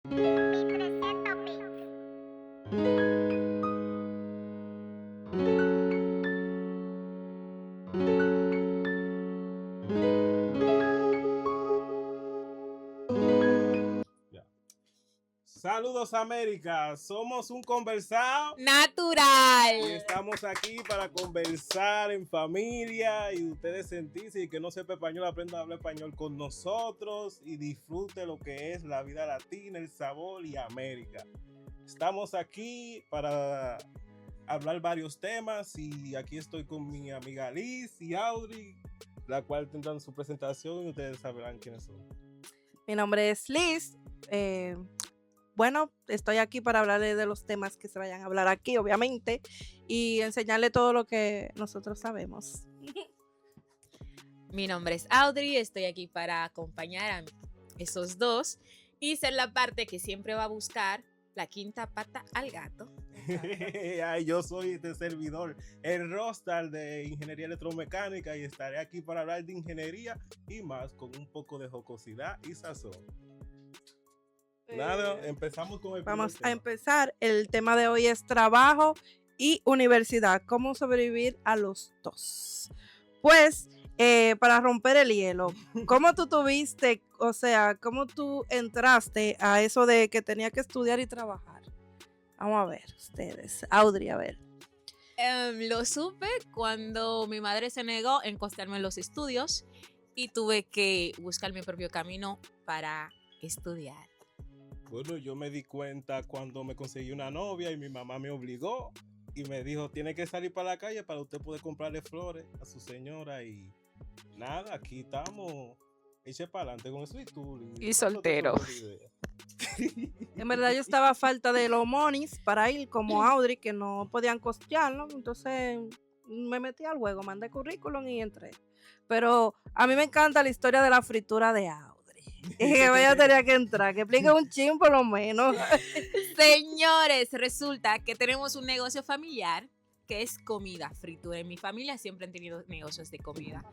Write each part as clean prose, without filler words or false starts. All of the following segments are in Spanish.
Mi presento Mix. Ya. Saludos América, somos un conversado y Natural. estamos aquí para conversar en familia y ustedes sentirse y que no sepa español, aprenda a hablar español con nosotros y disfrute lo que es la vida latina, el sabor y América. Estamos aquí para hablar varios temas y aquí estoy con mi amiga Liz y Audrey, la cual tendrán su presentación y ustedes sabrán quiénes son. Mi nombre es Liz. Bueno, estoy aquí para hablarles de los temas que se vayan a hablar aquí, obviamente, y enseñarle todo lo que nosotros sabemos. Mi nombre es Audrey, estoy aquí para acompañar a esos dos y ser la parte que siempre va a buscar la quinta pata al gato. Ay, yo soy este servidor, el Rostal de Ingeniería Electromecánica y estaré aquí para hablar de ingeniería y más con un poco de jocosidad y sazón. Nada, empezamos con el Vamos primer a tema. empezar. El tema de hoy es trabajo y universidad. ¿Cómo sobrevivir a los dos? Pues, para romper el hielo, ¿cómo tú tuviste, o sea, cómo tú entraste a eso de que tenía que estudiar y trabajar? Vamos a ver, ustedes. Audrey, a ver. Lo supe cuando mi madre se negó en costearme los estudios y tuve que buscar mi propio camino para estudiar. Bueno, yo me di cuenta cuando me conseguí una novia y mi mamá me obligó y me dijo, tiene que salir para la calle para usted poder comprarle flores a su señora y nada, aquí estamos. Eche para adelante con eso y tú. Y soltero. En verdad yo estaba a falta de los monis para ir como Audrey, que no podían costearlo, entonces me metí al juego, mandé currículum y entré. Pero a mí me encanta la historia de la fritura de Audrey. Y que ella tenía que entrar, que explique un chin por lo menos. Señores, resulta que tenemos un negocio familiar que es comida, fritura. En mi familia siempre han tenido negocios de comida.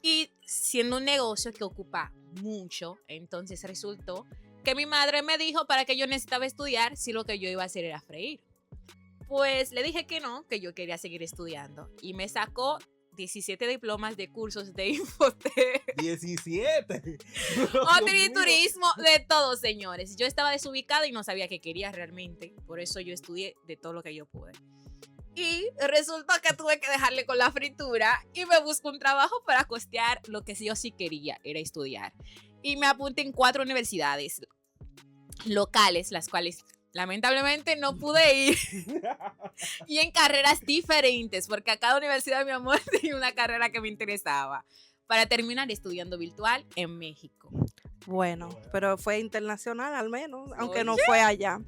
Y siendo un negocio que ocupa mucho, entonces resultó que mi madre me dijo para que yo necesitaba estudiar si lo que yo iba a hacer era freír. Pues le dije que no, que yo quería seguir estudiando. Y me sacó 17 diplomas de cursos de Infotec, 17. hotel y turismo, de todo, señores. Yo estaba desubicada y no sabía qué quería realmente. Por eso yo estudié de todo lo que yo pude. Y resultó que tuve que dejarle con la fritura y me busco un trabajo para costear lo que yo sí quería, era estudiar. Y me apunté en 4 universidades locales, las cuales lamentablemente no pude ir. Y en carreras diferentes, porque a cada universidad, mi amor, tenía una carrera que me interesaba. Para terminar estudiando virtual en México. Bueno, Bueno. pero fue internacional al menos, aunque no Oye. fue allá.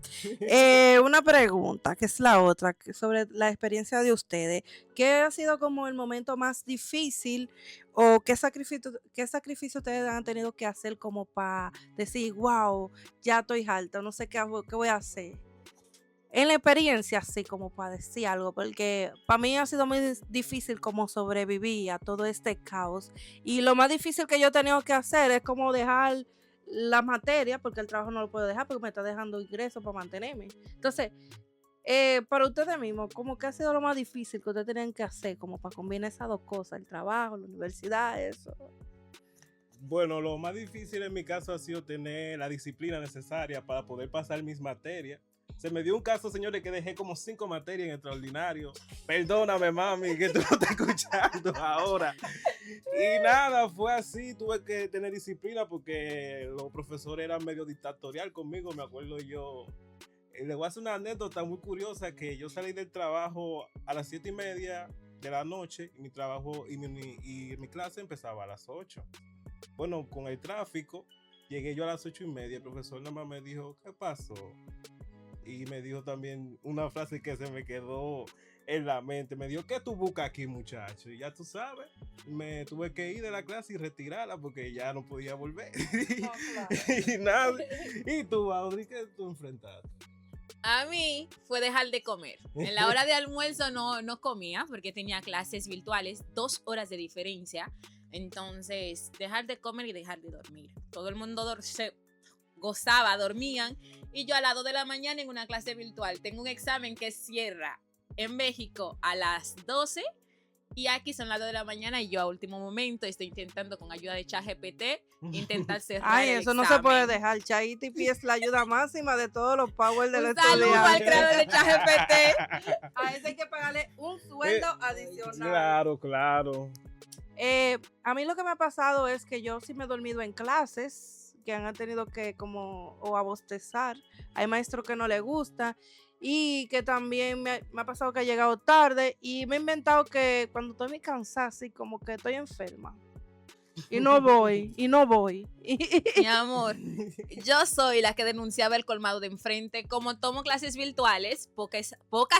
Una pregunta, que es la otra, sobre la experiencia de ustedes. ¿Qué ha sido como el momento más difícil o qué sacrificio ustedes han tenido que hacer como para decir, wow, ya estoy alta, no sé qué voy a hacer? En la experiencia, sí, como para decir algo, porque para mí ha sido muy difícil como sobrevivir a todo este caos. Y lo más difícil que yo he tenido que hacer es como dejar la materia, porque el trabajo no lo puedo dejar porque me está dejando ingresos para mantenerme. Entonces, para ustedes mismos, ¿cómo que ha sido lo más difícil que ustedes tenían que hacer como para combinar esas dos cosas, el trabajo, la universidad, eso? Bueno, lo más difícil en mi caso ha sido tener la disciplina necesaria para poder pasar mis materias. Se me dio un caso, señores, que dejé como 5 materias en extraordinario. Perdóname, mami, que tú no estás escuchando ahora. Y nada, fue así. Tuve que tener disciplina porque los profesores eran medio dictatorial conmigo. Me acuerdo yo. Le voy a hacer una anécdota muy curiosa que yo salí del trabajo a las 7:30 de la noche y mi trabajo y mi clase empezaba a las 8. Bueno, con el tráfico, llegué yo a las 8:30. El profesor nada más me dijo, ¿qué pasó? Y me dijo también una frase que se me quedó en la mente. Me dijo, ¿qué tú buscas aquí, muchacho? Y ya tú sabes, me tuve que ir de la clase y retirarla porque ya no podía volver. No, claro. Y nada. ¿Y tú, Audrey, qué tú enfrentaste? A mí fue dejar de comer. En la hora de almuerzo no comía porque tenía clases virtuales, 2 horas de diferencia. Entonces, dejar de comer y dejar de dormir. Todo el mundo gozaba, dormían, y yo a las 2 de la mañana en una clase virtual tengo un examen que cierra en México a las 12 y aquí son las 2 de la mañana y yo a último momento estoy intentando con ayuda de ChatGPT intentar cerrar Ay, el eso no examen. se puede dejar. ChatGPT es la ayuda máxima de todos los powers del Un saludo al estudiante. creador de ChatGPT. A ese hay que pagarle un sueldo adicional. Claro, claro. A mí lo que me ha pasado es que yo sí me he dormido en clases que han tenido que como o a bostezar. Hay maestros que no les gusta y que también me ha pasado que he llegado tarde y me he inventado que cuando estoy muy cansada, así como que estoy enferma. Y no voy, y no voy. Mi amor, yo soy la que denunciaba el colmado de enfrente. Como tomo clases virtuales, pocas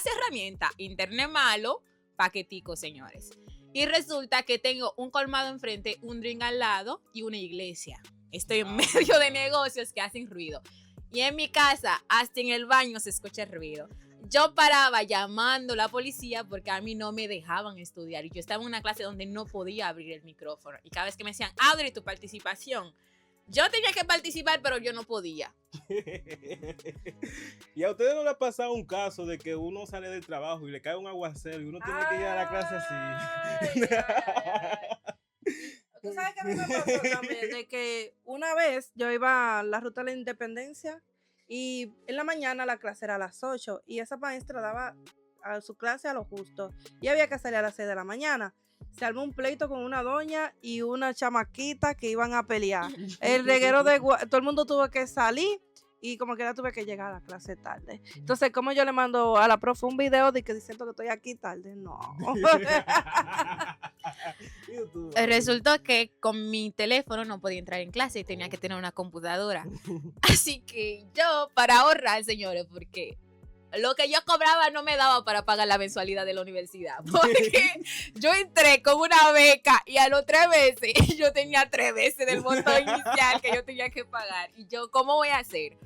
herramientas, internet malo, paquetico, señores. Y resulta que tengo un colmado enfrente, un drink al lado y una iglesia. Estoy en medio de negocios que hacen ruido. Y en mi casa, hasta en el baño se escucha el ruido. Yo paraba llamando a la policía porque a mí no me dejaban estudiar. Y yo estaba en una clase donde no podía abrir el micrófono. Y cada vez que me decían, abre tu participación, yo tenía que participar, pero yo no podía. ¿Y a ustedes no les ha pasado un caso de que uno sale del trabajo y le cae un aguacero y uno tiene que ir a la clase así? Tú sabes que a mí me pasó también de que una vez yo iba a la ruta de la Independencia y en la mañana la clase era a las 8 y esa maestra daba a su clase a lo justo y había que salir a las 6 de la mañana. Se armó un pleito con una doña y una chamaquita que iban a pelear. El reguero todo el mundo tuvo que salir y como que ya tuve que llegar a la clase tarde. Entonces, ¿cómo yo le mando a la profe un video de que diciendo que estoy aquí tarde? No. Resultó que con mi teléfono no podía entrar en clase y tenía que tener una computadora. Así que yo, para ahorrar, señores, porque lo que yo cobraba no me daba para pagar la mensualidad de la universidad. Porque yo entré con una beca y a los 3 meses yo tenía 3 veces del monto inicial que yo tenía que pagar. Y yo, ¿cómo voy a hacer?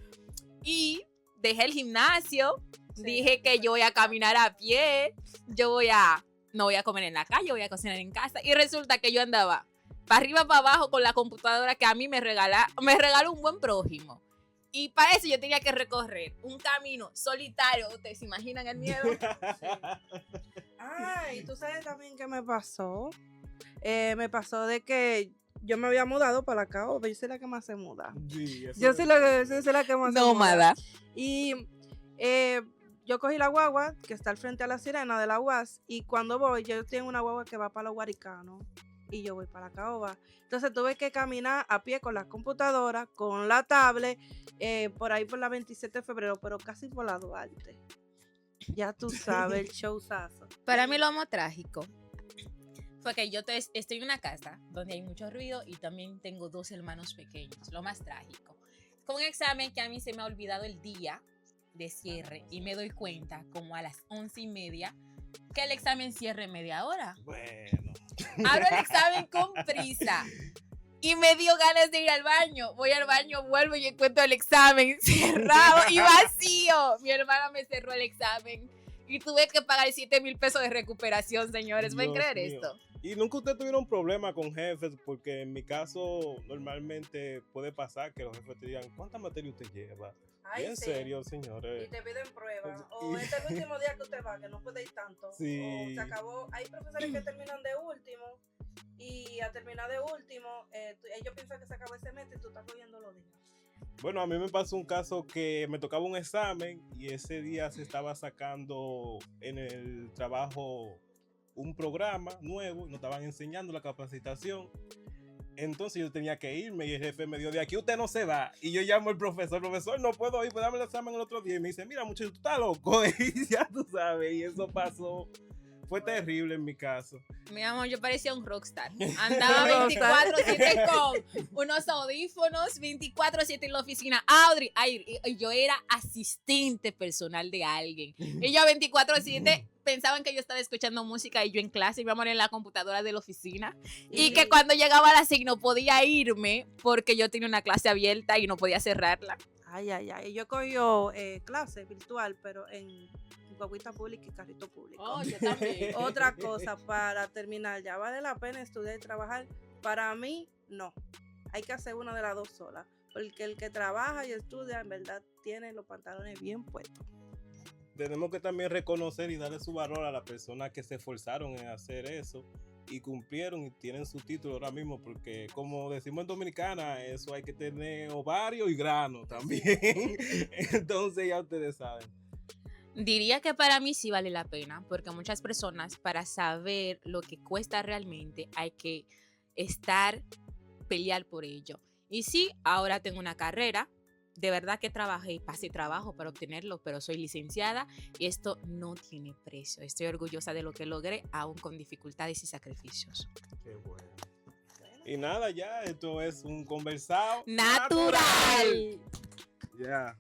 Y dejé el gimnasio, dije que yo voy a caminar a pie, no voy a comer en la calle, voy a cocinar en casa. Y resulta que yo andaba para arriba, para abajo con la computadora que a mí me regaló un buen prójimo. Y para eso yo tenía que recorrer un camino solitario. ¿Ustedes se imaginan el miedo? Ay, ¿tú sabes también qué me pasó? Me pasó de que yo me había mudado para la caoba. Yo soy la que más se muda. Sí, eso Yo soy la que más se muda. Nómada. Y yo cogí la guagua que está al frente a la sirena de la UAS y cuando voy, yo tengo una guagua que va para los Guaricanos y yo voy para la caoba. Entonces tuve que caminar a pie con la computadora, con la tablet, por ahí por la 27 de febrero, pero casi por la Duarte. Ya tú sabes, el showzazo. Para mí lo más trágico fue que yo estoy en una casa donde hay mucho ruido y también tengo 2 hermanos pequeños. Lo más trágico. Con un examen que a mí se me ha olvidado el día de cierre y me doy cuenta como a las 11:30 que el examen cierre en media hora. Bueno. Abro el examen con prisa y me dio ganas de ir al baño. Voy al baño, vuelvo y encuentro el examen cerrado y vacío. Mi hermana me cerró el examen y tuve que pagar 7,000 pesos de recuperación, señores. ¿Pueden Dios creer mío. esto? ¿Y nunca usted tuvieron problema con jefes? Porque en mi caso normalmente puede pasar que los jefes te digan, ¿cuánta materia usted lleva? Ay, Y en sí. serio, Y señores. te piden pruebas. Y- O este es el último día que usted va, que no puede ir tanto. Sí. O se acabó. Hay profesores que terminan de último. Y a terminar de último, ellos piensan que se acabó el semestre y tú estás cogiendo los días. Bueno, a mí me pasó un caso que me tocaba un examen y ese día se estaba sacando en el trabajo un programa nuevo, nos estaban enseñando la capacitación. Entonces yo tenía que irme y el jefe me dio, de aquí usted no se va. Y yo llamo al profesor, no puedo ir, pues dame el examen el otro día. Y me dice, mira muchacho, tú estás loco. Y ya tú sabes, y eso pasó. Fue terrible en mi caso. Mi amor, yo parecía un rockstar. Andaba 24/7 con unos audífonos, 24/7 en la oficina. Audrey, yo era asistente personal de alguien. Y yo 24/7 pensaban que yo estaba escuchando música y yo en clase y mi amor en la computadora de la oficina. Y que cuando llegaba a la SIG no podía irme porque yo tenía una clase abierta y no podía cerrarla. Ay, ay, ay. Yo cogió clase virtual, pero en guaguita pública y carrito público. Oh, yo también. Otra cosa, para terminar, ¿ya vale la pena estudiar y trabajar? Para mí, no. Hay que hacer una de las dos solas. porque el que trabaja y estudia en verdad tiene los pantalones bien puestos. Tenemos que también reconocer y darle su valor a las personas que se esforzaron en hacer eso y cumplieron y tienen su título ahora mismo, porque como decimos en Dominicana, eso hay que tener ovario y grano también. Entonces ya ustedes saben. Diría que para mí sí vale la pena, porque muchas personas para saber lo que cuesta realmente hay que pelear por ello. Y sí, ahora tengo una carrera, de verdad que trabajé y pasé trabajo para obtenerlo, pero soy licenciada y esto no tiene precio. Estoy orgullosa de lo que logré, aún con dificultades y sacrificios. Qué bueno. Y nada, ya, esto es un conversado ¡Natural! Ya.